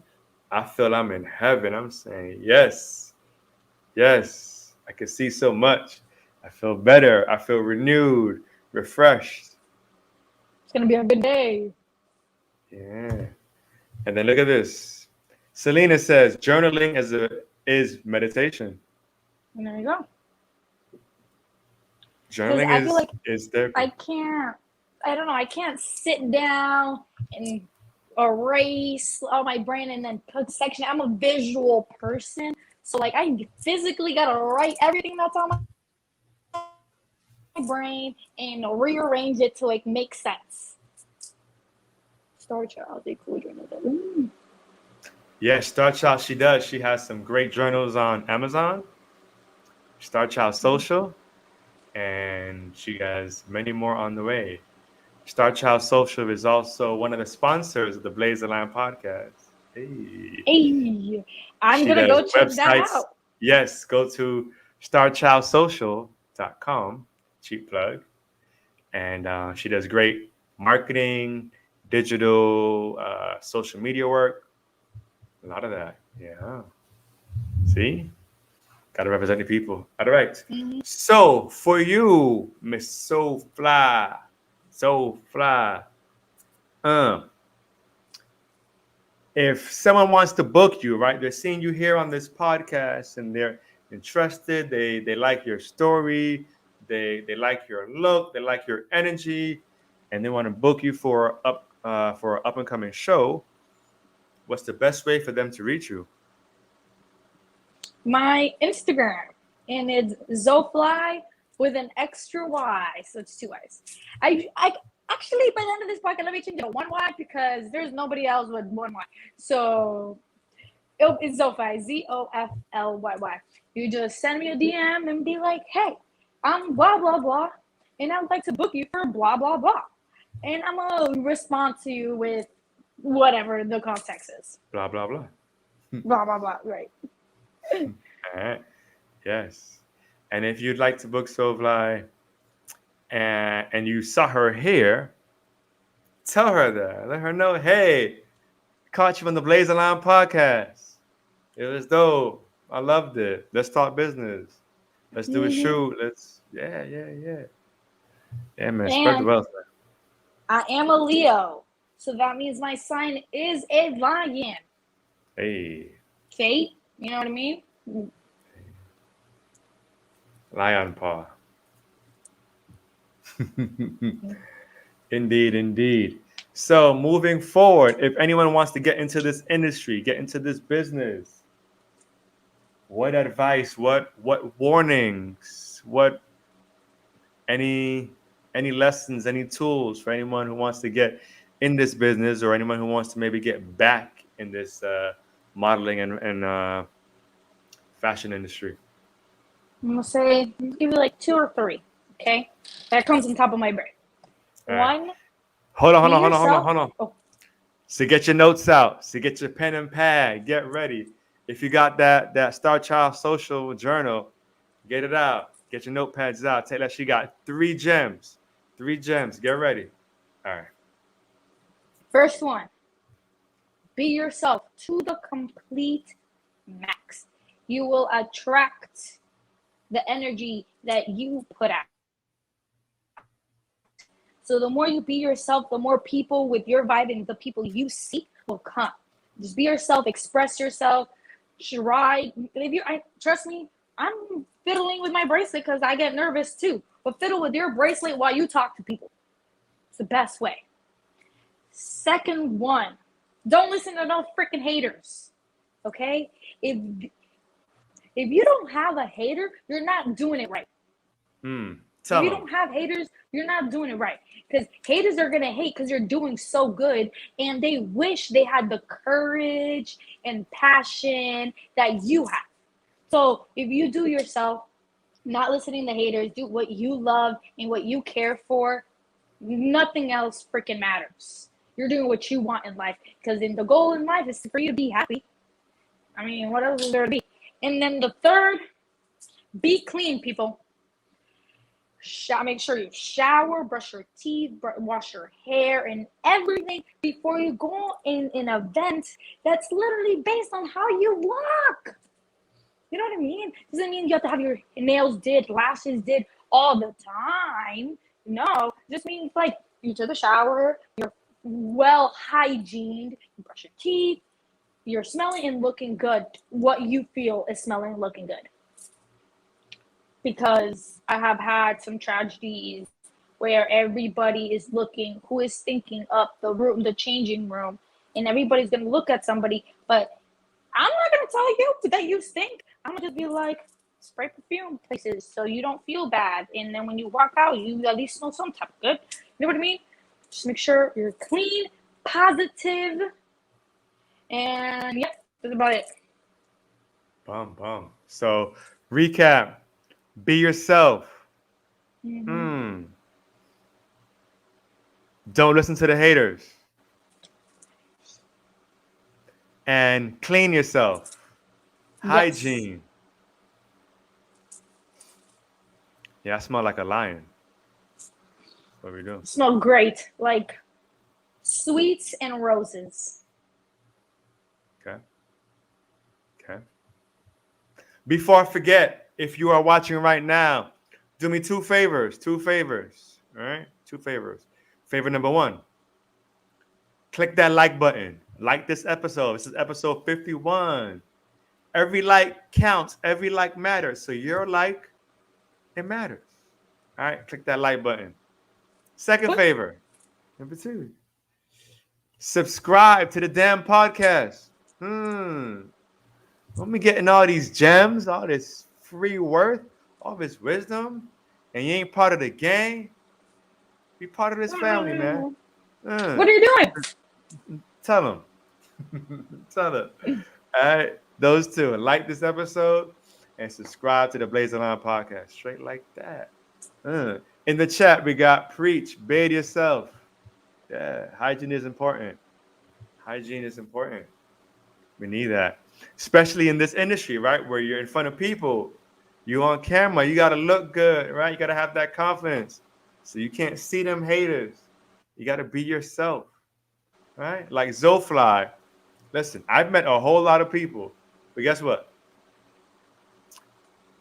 I feel I'm in heaven. I'm saying, yes, yes. I can see so much. I feel better. I feel renewed, refreshed.
It's gonna be a good day.
Yeah. And then look at this. Selena says journaling is meditation.
And there you go. Because
Journaling
I feel like
is therapy.
I can't. I don't know. I can't sit down and erase all my brain and then put section. I'm a visual person, so like I physically gotta write everything that's on my brain and rearrange it to like make sense. Star Child, they cool journal.
Yeah, Star Child, she does. She has some great journals on Amazon, Star Child Social, and she has many more on the way. Star Child Social is also one of the sponsors of the Blaze the Line podcast. Hey.
Hey, I'm
She
gonna
does
go check that
websites.
out.
Yes, go to starchildsocial.com. Cheap plug. And she does great marketing, digital, social media work. A lot of that. Yeah. See? Got to represent the people. All right.
Mm-hmm.
So for you, Miss So Fly, um, if someone wants to book you, right? They're seeing you here on this podcast and they're interested. They like your story. They like your look. They like your energy, and they want to book you for an up and coming show. What's the best way for them to reach you?
My Instagram, and it's Zofly with an extra Y, so it's two Y's. I actually by the end of this podcast, let me change it to one Y because there's nobody else with one Y. So it's Zofly, Zofly. You just send me a DM and be like, hey, I'm blah blah blah, and I would like to book you for blah blah blah, and I'm gonna respond to you with whatever the context is.
Blah blah blah.
Blah blah blah. Right.
All right. Yes. And if you'd like to book Sovly and you saw her here, tell her that. Let her know, hey, caught you on the Blaze Alarm podcast. It was dope. I loved it. Let's talk business. Let's do a
Mm-hmm.
shoot. Yeah, yeah, yeah. Yeah, man. Spread the
And
wealth,
I am a Leo, so that means my sign is a lion.
man. Hey,
Fate, you know what I mean?
lion paw. Indeed, indeed. So moving forward, if anyone wants to get into this industry, get into this business, what advice, what warnings, what any any lessons, any tools for anyone who wants to get in this business or anyone who wants to maybe get back in this modeling and fashion industry?
I'm gonna say, I'm gonna give you like two or three. Okay, that comes on top of my brain.
All right.
One,
Hold on, hold
be
on, hold on, hold on,
yourself.
hold on.
Oh,
So get your notes out. So get your pen and pad. Get ready. If you got that Star Child social journal, get it out. Get your notepads out. Take that. She got 3 gems. 3 gems. Get ready. All right.
first one, be yourself to the complete max. You will attract the energy that you put out. So the more you be yourself, the more people with your vibe and the people you seek will come. Just be yourself, express yourself, try. If you, trust me, I'm fiddling with my bracelet because I get nervous too. But fiddle with your bracelet while you talk to people. It's the best way. Second one, don't listen to no freaking haters. Okay? If you don't have a hater, you're not doing it right. If
Tell
you
them.
don't have haters, you're not doing it right. Because haters are going to hate because you're doing so good and they wish they had the courage and passion that you have. So if you do yourself, not listening to haters, do what you love and what you care for, nothing else freaking matters. You're doing what you want in life because the goal in life is for you to be happy. I mean, what else is there to be? And then the third, be clean, people. Make sure you shower, brush your teeth, wash your hair, and everything before you go in an event that's literally based on how you look. You know what I mean? Doesn't mean you have to have your nails did, lashes did all the time. No, it just means like you took a shower, you're well hygiened, you brush your teeth, you're smelling and looking good. What you feel is smelling and looking good. Because I have had some tragedies where everybody is looking, who is thinking up the room, the changing room, and everybody's gonna look at somebody, but I'm not gonna tell you that you stink. I'm gonna just be like, spray perfume places so you don't feel bad, and then when you walk out, you at least smell some type of good. You know what I mean? Just make sure you're clean, positive, and yep, that's about it.
Bum. So recap. Be yourself.
Mm-hmm.
Don't listen to the haters. And clean yourself.
Yes.
Hygiene. Yeah, I smell like a lion. What we do?
Smell great, like sweets and roses.
Okay. Before I forget, if you are watching right now, do me 2 favors. 2 favors. All right? 2 favors. Favor number one, click that like button. Like this episode. This is episode 51. Every like counts. Every like matters. So your like, it matters. All right? Click that like button. Second
What?
favor. Number two, subscribe to the damn podcast. Let me getting all these gems, all this free worth, all this wisdom, and you ain't part of the gang. Be part of this family, man.
What are you doing?
Tell them. Tell them. All right. Those two. Like this episode and subscribe to the Blaze Line podcast. Straight like that. In the chat, we got preach, bathe yourself. Yeah. Hygiene is important. We need that. Especially in this industry, right? Where you're in front of people. You on camera. You got to look good, right? You got to have that confidence. So you can't see them haters. You got to be yourself, right? Like Zofie. Listen, I've met a whole lot of people. But guess what?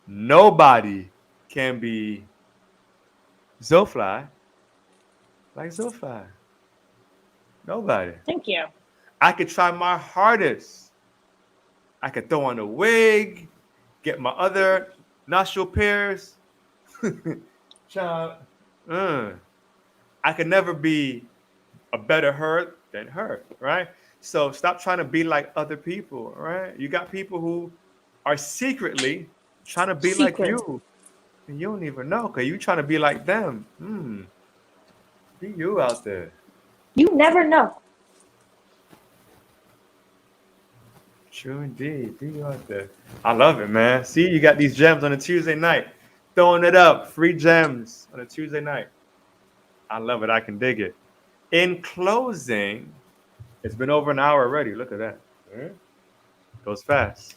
Nobody can be Zofie like Zofie. Nobody.
Thank you.
I could try my hardest. I could throw on a wig, get my other nostril pierced. Child, I could never be a better her than her, right? So stop trying to be like other people, right? You got people who are secretly trying to be like
Secret.
you, and you don't even know because you trying to be like them. Be you out there.
You never know.
True indeed. Be you out there. I love it, man. See, you got these gems on a Tuesday night. Throwing it up. Free gems on a Tuesday night. I love it. I can dig it. In closing, it's been over an hour already. Look at that. Goes fast.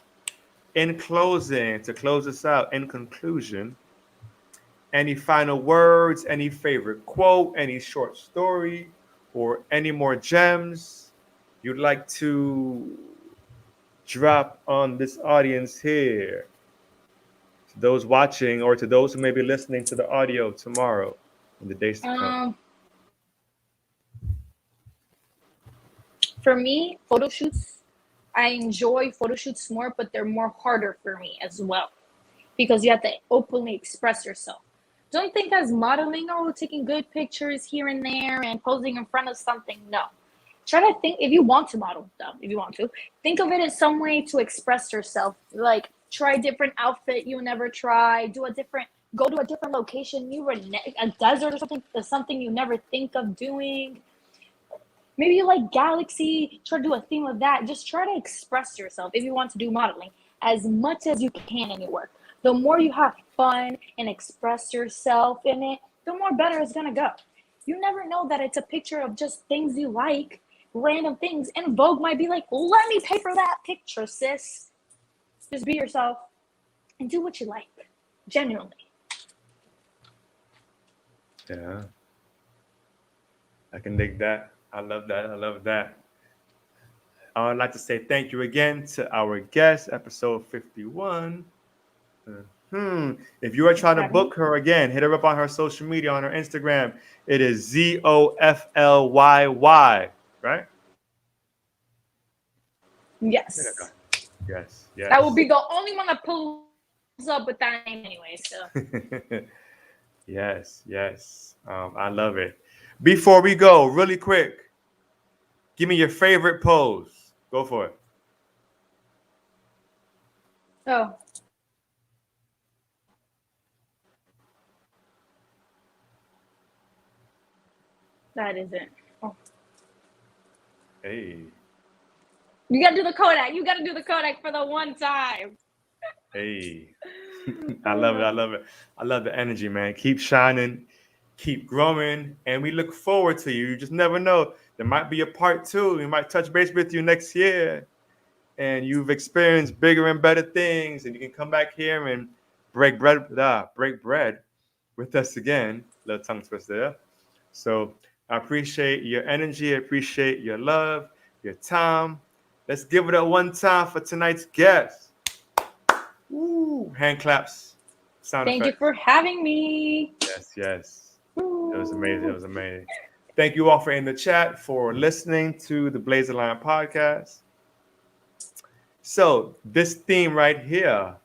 In closing, to close us out, in conclusion, any final words, any favorite quote, any short story, or any more gems you'd like to drop on this audience here? To those watching or to those who may be listening to the audio tomorrow in the days to come.
For me, photo shoots, I enjoy photo shoots more, but they're more harder for me as well because you have to openly express yourself. Don't think as modeling, oh, taking good pictures here and there and posing in front of something. No. Try to think, if you want to model, though, if you want to, think of it as some way to express yourself. Like, try a different outfit you never try, go to a different location, a desert or something you never think of doing. Maybe you like galaxy, try to do a theme of that. Just try to express yourself if you want to do modeling as much as you can in your work. The more you have fun and express yourself in it, the more better it's gonna go. You never know that it's a picture of just things you like, random things, and Vogue might be like, let me pay for that picture, sis. Just be yourself and do what you like, genuinely.
Yeah. I can dig that. I love that. I love that. I would like to say thank you again to our guest, episode 51. If you are trying to book her again, hit her up on her social media, on her Instagram. It is ZOFLYY, right?
Yes.
Yes.
I will be the only one that pulls up with that name anyway. So.
Yes. I love it. Before we go, really quick, give me your favorite pose. Go for it.
Oh. That isn't. Oh.
Hey.
You gotta do the Kodak. You gotta do the Kodak for the one time.
Hey. I love it. I love it. I love the energy, man. Keep shining, keep growing, and we look forward to you. You just never know. There might be a part two. We might touch base with you next year, and you've experienced bigger and better things, and you can come back here and break bread with us again. Little tongue twister there. So I appreciate your energy. I appreciate your love, your time. Let's give it a one time for tonight's guest. Woo! Hand claps. Sound
Thank
effects.
you for having me.
Yes. It was amazing. Thank you all for in the chat for listening to the Blazer Line podcast. So this theme right here.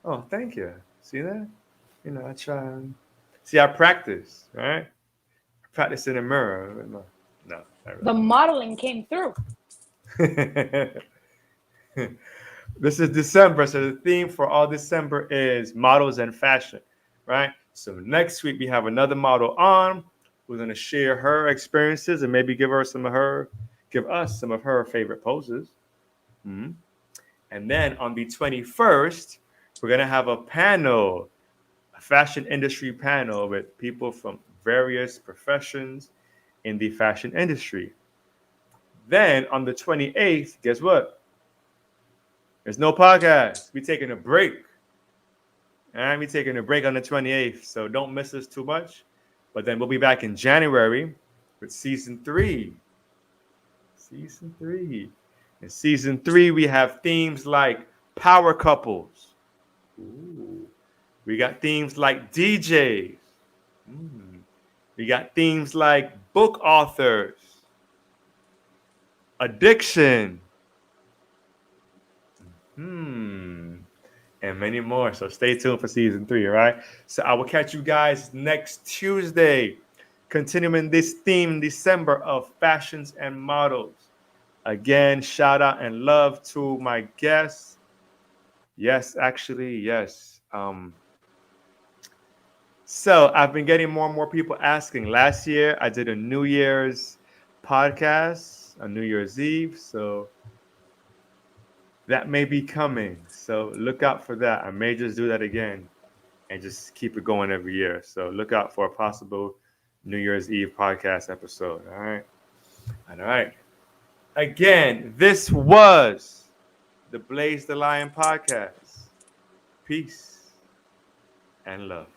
Oh, thank you. See that? I try. See, I practice, right? Practice in the mirror. No, not really.
The modeling came through.
This is December, so the theme for all December is models and fashion, right? So next week we have another model on who's going to share her experiences and maybe give us some of her favorite poses. Mm-hmm. And then on the 21st, we're going to have a panel, a fashion industry panel with people from various professions in the fashion industry. Then on the 28th, guess what? There's no podcast. We're taking a break. All right, we're taking a break on the 28th, so don't miss us too much. But then we'll be back in January with season 3. In season 3, we have themes like power couples. Ooh. We got themes like DJs. We got themes like book authors, addiction, and many more. So stay tuned for season 3, all right? So I will catch you guys next Tuesday. continuing this theme in December of fashions and models. Again, shout out and love to my guests. Yes, actually, yes. So I've been getting more and more people asking. Last year, I did a New Year's podcast on New Year's Eve. So that may be coming. So look out for that. I may just do that again and just keep it going every year. So look out for a possible New Year's Eve podcast episode. All right. All right. Again, this was the Blaze the Lion podcast. Peace and love.